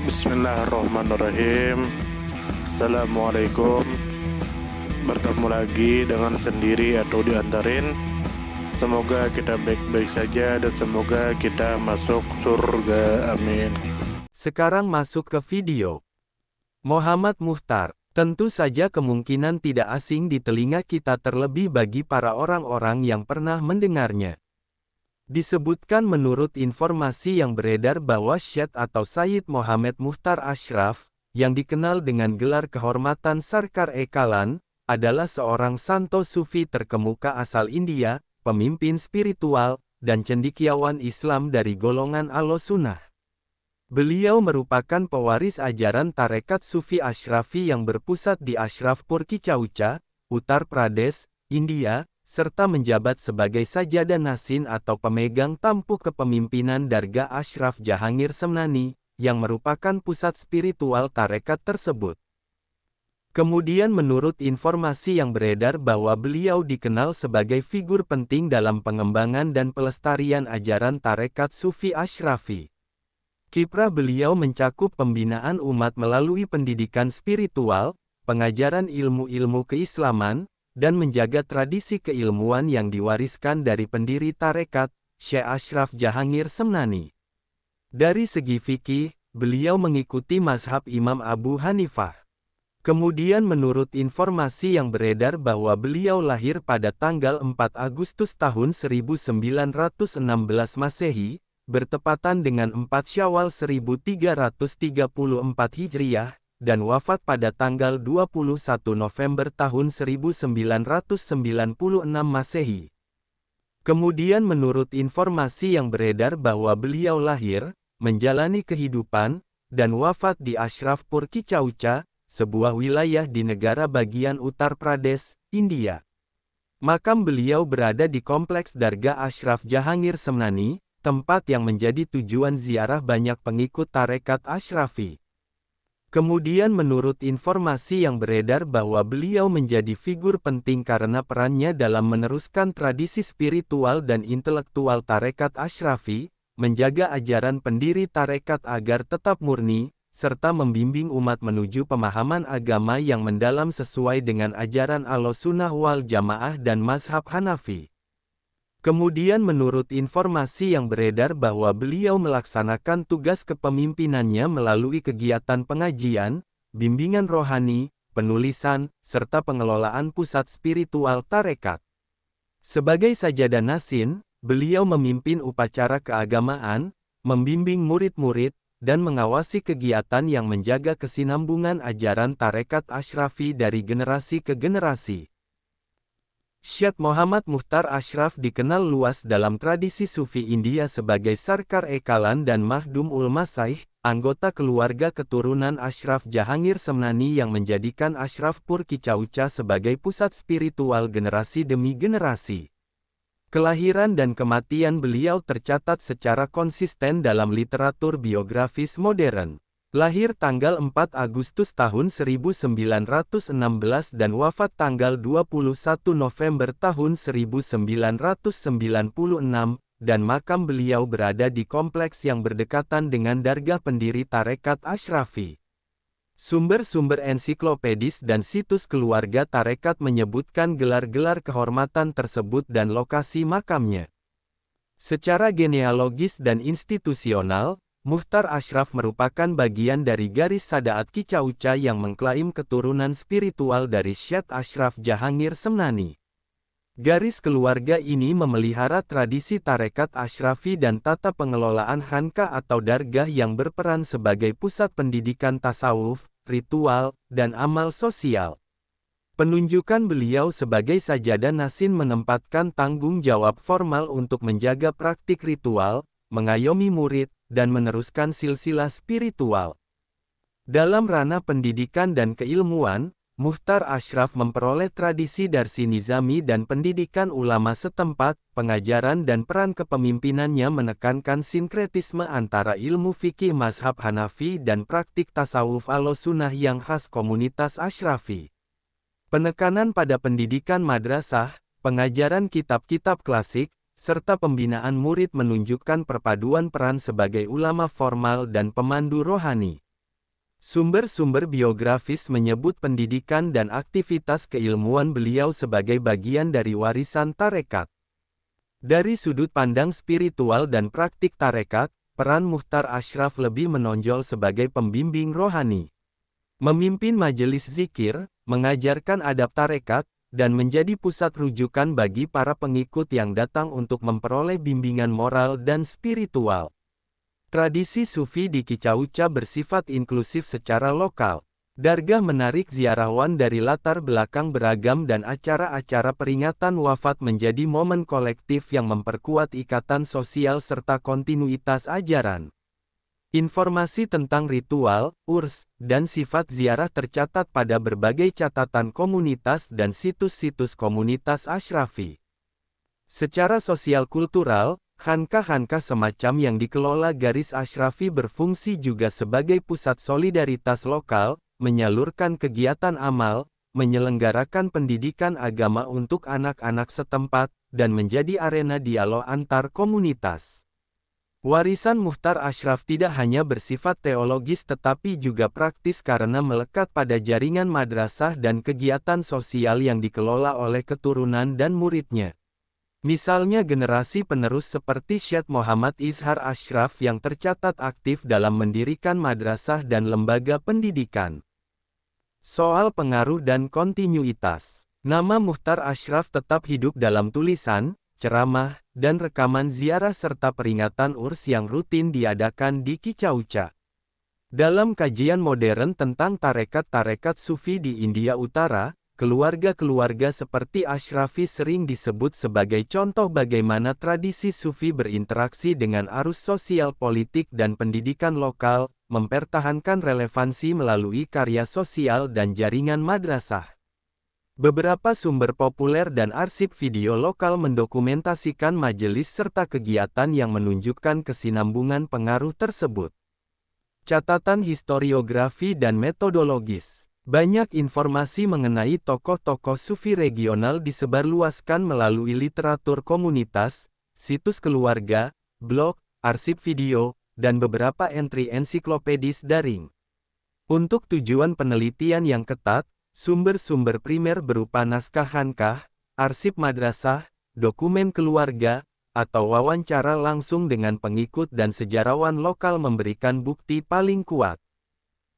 Bismillahirrahmanirrahim. Assalamualaikum. Bertemu lagi dengan sendiri atau diantarin. Semoga kita baik-baik saja dan semoga kita masuk surga. Amin. Sekarang masuk ke video. Muhammad Muchtar. Tentu saja kemungkinan tidak asing di telinga kita, terlebih bagi para orang-orang yang pernah mendengarnya. Disebutkan menurut informasi yang beredar bahwa Syekh atau Sayyid Muhammad Muchtar Ashraf, yang dikenal dengan gelar kehormatan Sarkar Ekalan, adalah seorang santo sufi terkemuka asal India, pemimpin spiritual, dan cendekiawan Islam dari golongan Ahlussunnah. Beliau merupakan pewaris ajaran tarekat Sufi Ashrafi yang berpusat di Ashrafpur Kicaucha, Uttar Pradesh, India, serta menjabat sebagai Sajada Nasin atau pemegang tampuk kepemimpinan Dargah Ashraf Jahangir Semnani, yang merupakan pusat spiritual tarekat tersebut. Kemudian menurut informasi yang beredar bahwa beliau dikenal sebagai figur penting dalam pengembangan dan pelestarian ajaran tarekat Sufi Ashrafi. Kiprah beliau mencakup pembinaan umat melalui pendidikan spiritual, pengajaran ilmu-ilmu keislaman, dan menjaga tradisi keilmuan yang diwariskan dari pendiri tarekat, Syekh Ashraf Jahangir Semnani. Dari segi fikih, beliau mengikuti mazhab Imam Abu Hanifah. Kemudian menurut informasi yang beredar bahwa beliau lahir pada tanggal 4 Agustus tahun 1916 Masehi, bertepatan dengan 4 Syawal 1334 Hijriah, dan wafat pada tanggal 21 November tahun 1996 Masehi. Kemudian menurut informasi yang beredar bahwa beliau lahir, menjalani kehidupan, dan wafat di Ashrafpur Kicaucha, sebuah wilayah di negara bagian Uttar Pradesh, India. Makam beliau berada di Kompleks Dargah Ashraf Jahangir Semnani, tempat yang menjadi tujuan ziarah banyak pengikut tarekat Ashrafi. Kemudian menurut informasi yang beredar bahwa beliau menjadi figur penting karena perannya dalam meneruskan tradisi spiritual dan intelektual tarekat Ashrafi, menjaga ajaran pendiri tarekat agar tetap murni, serta membimbing umat menuju pemahaman agama yang mendalam sesuai dengan ajaran Ahlussunnah wal Jamaah dan mazhab Hanafi. Kemudian menurut informasi yang beredar bahwa beliau melaksanakan tugas kepemimpinannya melalui kegiatan pengajian, bimbingan rohani, penulisan, serta pengelolaan pusat spiritual tarekat. Sebagai Sajada Nasin, beliau memimpin upacara keagamaan, membimbing murid-murid, dan mengawasi kegiatan yang menjaga kesinambungan ajaran tarekat Ashrafi dari generasi ke generasi. Syekh Muhammad Muchtar Ashraf dikenal luas dalam tradisi Sufi India sebagai Sarkar Ekalan dan Makhdum ul Masaih, anggota keluarga keturunan Ashraf Jahangir Semnani yang menjadikan Ashrafpur Kicaucha sebagai pusat spiritual generasi demi generasi. Kelahiran dan kematian beliau tercatat secara konsisten dalam literatur biografis modern. Lahir tanggal 4 Agustus tahun 1916 dan wafat tanggal 21 November tahun 1996, dan makam beliau berada di kompleks yang berdekatan dengan dargah pendiri tarekat Ashrafi. Sumber-sumber ensiklopedis dan situs keluarga tarekat menyebutkan gelar-gelar kehormatan tersebut dan lokasi makamnya. Secara genealogis dan institusional, Muchtar Ashraf merupakan bagian dari garis Sadaat Kicaucha yang mengklaim keturunan spiritual dari Syekh Ashraf Jahangir Semnani. Garis keluarga ini memelihara tradisi tarekat Ashrafi dan tata pengelolaan khanqah atau dargah yang berperan sebagai pusat pendidikan tasawuf, ritual, dan amal sosial. Penunjukan beliau sebagai Sajada Nasin menempatkan tanggung jawab formal untuk menjaga praktik ritual, mengayomi murid, dan meneruskan silsilah spiritual. Dalam ranah pendidikan dan keilmuan, Muchtar Ashraf memperoleh tradisi Darsi Nizami dan pendidikan ulama setempat. Pengajaran dan peran kepemimpinannya menekankan sinkretisme antara ilmu fikih mazhab Hanafi dan praktik tasawuf Ahlussunnah yang khas komunitas Ashrafi. Penekanan pada pendidikan madrasah, pengajaran kitab-kitab klasik, serta pembinaan murid menunjukkan perpaduan peran sebagai ulama formal dan pemandu rohani. Sumber-sumber biografis menyebut pendidikan dan aktivitas keilmuan beliau sebagai bagian dari warisan tarekat. Dari sudut pandang spiritual dan praktik tarekat, peran Muchtar Ashraf lebih menonjol sebagai pembimbing rohani. Memimpin majelis zikir, mengajarkan adab tarekat, dan menjadi pusat rujukan bagi para pengikut yang datang untuk memperoleh bimbingan moral dan spiritual. Tradisi Sufi di Kicauca bersifat inklusif secara lokal. Dargah menarik ziarawan dari latar belakang beragam dan acara-acara peringatan wafat menjadi momen kolektif yang memperkuat ikatan sosial serta kontinuitas ajaran. Informasi tentang ritual, urs, dan sifat ziarah tercatat pada berbagai catatan komunitas dan situs-situs komunitas Ashrafi. Secara sosial kultural, khankah-khankah semacam yang dikelola garis Ashrafi berfungsi juga sebagai pusat solidaritas lokal, menyalurkan kegiatan amal, menyelenggarakan pendidikan agama untuk anak-anak setempat, dan menjadi arena dialog antar komunitas. Warisan Muchtar Ashraf tidak hanya bersifat teologis tetapi juga praktis karena melekat pada jaringan madrasah dan kegiatan sosial yang dikelola oleh keturunan dan muridnya. Misalnya generasi penerus seperti Syekh Muhammad Izhar Ashraf yang tercatat aktif dalam mendirikan madrasah dan lembaga pendidikan. Soal pengaruh dan kontinuitas. Nama Muchtar Ashraf tetap hidup dalam tulisan, ceramah, dan rekaman ziarah serta peringatan urs yang rutin diadakan di Kicauca. Dalam kajian modern tentang tarekat-tarekat Sufi di India Utara, keluarga-keluarga seperti Ashrafi sering disebut sebagai contoh bagaimana tradisi Sufi berinteraksi dengan arus sosial politik dan pendidikan lokal, mempertahankan relevansi melalui karya sosial dan jaringan madrasah. Beberapa sumber populer dan arsip video lokal mendokumentasikan majelis serta kegiatan yang menunjukkan kesinambungan pengaruh tersebut. Catatan historiografi dan metodologis. Banyak informasi mengenai tokoh-tokoh Sufi regional disebarluaskan melalui literatur komunitas, situs keluarga, blog, arsip video, dan beberapa entry ensiklopedis daring. Untuk tujuan penelitian yang ketat, sumber-sumber primer berupa naskah khankah, arsip madrasah, dokumen keluarga, atau wawancara langsung dengan pengikut dan sejarawan lokal memberikan bukti paling kuat.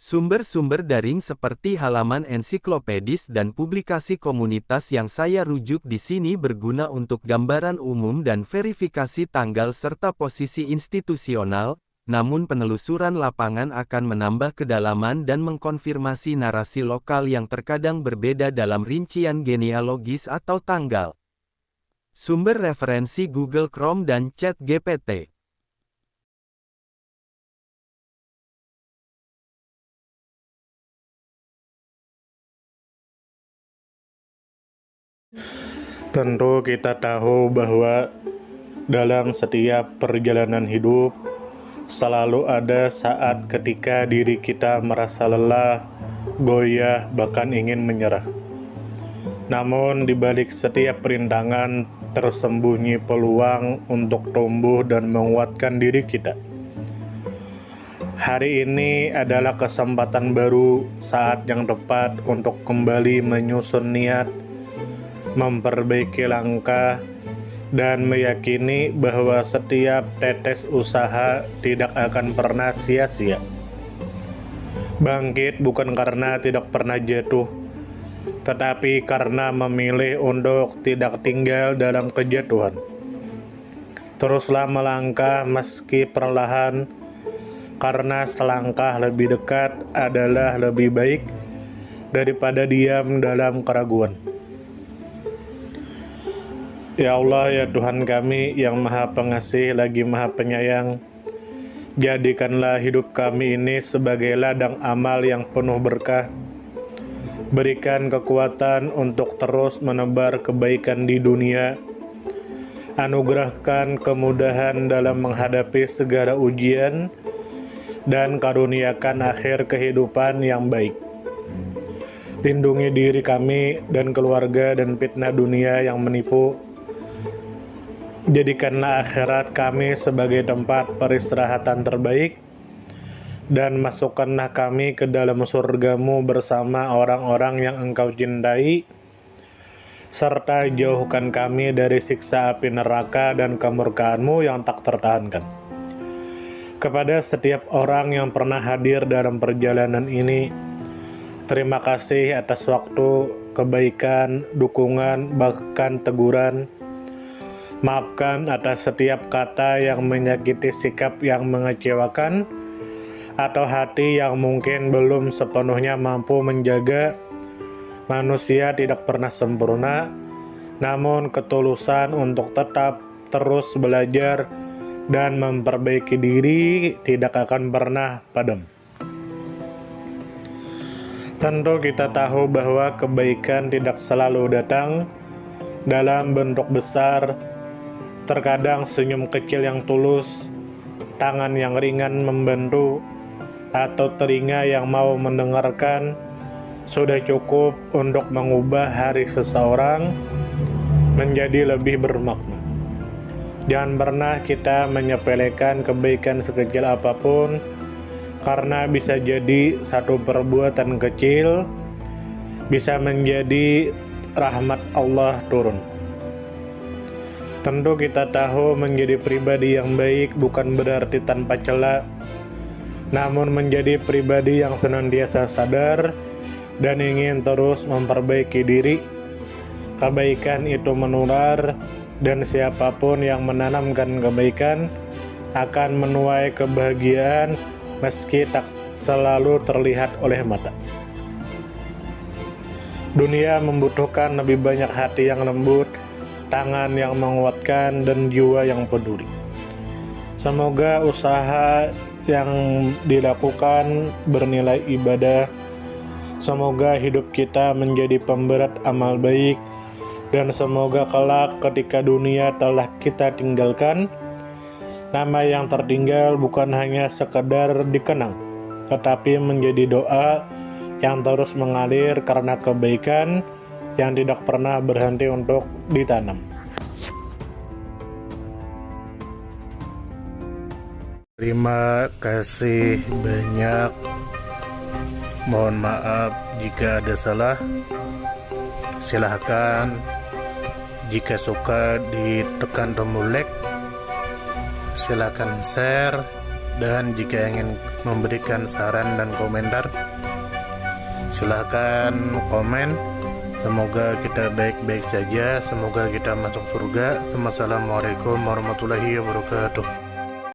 Sumber-sumber daring seperti halaman ensiklopedis dan publikasi komunitas yang saya rujuk di sini berguna untuk gambaran umum dan verifikasi tanggal serta posisi institusional, namun penelusuran lapangan akan menambah kedalaman dan mengkonfirmasi narasi lokal yang terkadang berbeda dalam rincian genealogis atau tanggal. Sumber referensi Google Chrome dan ChatGPT. Tentu kita tahu bahwa dalam setiap perjalanan hidup selalu ada saat ketika diri kita merasa lelah, goyah, bahkan ingin menyerah. Namun di balik setiap perintangan tersembunyi peluang untuk tumbuh dan menguatkan diri kita. Hari ini adalah kesempatan baru, saat yang tepat untuk kembali menyusun niat, memperbaiki langkah, dan meyakini bahwa setiap tetes usaha tidak akan pernah sia-sia. Bangkit bukan karena tidak pernah jatuh, tetapi karena memilih untuk tidak tinggal dalam kejatuhan. Teruslah melangkah meski perlahan, karena selangkah lebih dekat adalah lebih baik daripada diam dalam keraguan. Ya Allah, ya Tuhan kami yang Maha Pengasih lagi Maha Penyayang, jadikanlah hidup kami ini sebagai ladang amal yang penuh berkah. Berikan kekuatan untuk terus menebar kebaikan di dunia. Anugerahkan kemudahan dalam menghadapi segala ujian, dan karuniakan akhir kehidupan yang baik. Lindungi diri kami dan keluarga dan fitnah dunia yang menipu. Jadikanlah akhirat kami sebagai tempat peristirahatan terbaik, dan masukkanlah kami ke dalam surgamu bersama orang-orang yang engkau cintai, serta jauhkan kami dari siksa api neraka dan kemurkaanmu yang tak tertahankan. Kepada setiap orang yang pernah hadir dalam perjalanan ini, terima kasih atas waktu, kebaikan, dukungan, bahkan teguran. Maafkan atas setiap kata yang menyakiti, sikap yang mengecewakan, atau hati yang mungkin belum sepenuhnya mampu menjaga. Manusia tidak pernah sempurna, namun ketulusan untuk tetap terus belajar dan memperbaiki diri tidak akan pernah padam. Tentu kita tahu bahwa kebaikan tidak selalu datang dalam bentuk besar. Terkadang senyum kecil yang tulus, tangan yang ringan membantu, atau telinga yang mau mendengarkan sudah cukup untuk mengubah hari seseorang menjadi lebih bermakna. Jangan pernah kita menyepelekan kebaikan sekecil apapun, karena bisa jadi satu perbuatan kecil bisa menjadi rahmat Allah turun. Tentu kita tahu menjadi pribadi yang baik bukan berarti tanpa celah, namun menjadi pribadi yang senantiasa sadar dan ingin terus memperbaiki diri. Kebaikan itu menular, dan siapapun yang menanamkan kebaikan akan menuai kebahagiaan meski tak selalu terlihat oleh mata. Dunia membutuhkan lebih banyak hati yang lembut, tangan yang menguatkan, dan jiwa yang peduli. Semoga usaha yang dilakukan bernilai ibadah. Semoga hidup kita menjadi pemberat amal baik, dan semoga kelak ketika dunia telah kita tinggalkan, nama yang tertinggal bukan hanya sekedar dikenang, tetapi menjadi doa yang terus mengalir karena kebaikan yang tidak pernah berhenti untuk ditanam. Terima kasih banyak. Mohon maaf jika ada salah. Silahkan jika suka ditekan tombol like. Silahkan share. Dan jika ingin memberikan saran dan komentar, silahkan komen. Semoga kita baik-baik saja. Semoga kita masuk surga. Wassalamualaikum warahmatullahi wabarakatuh.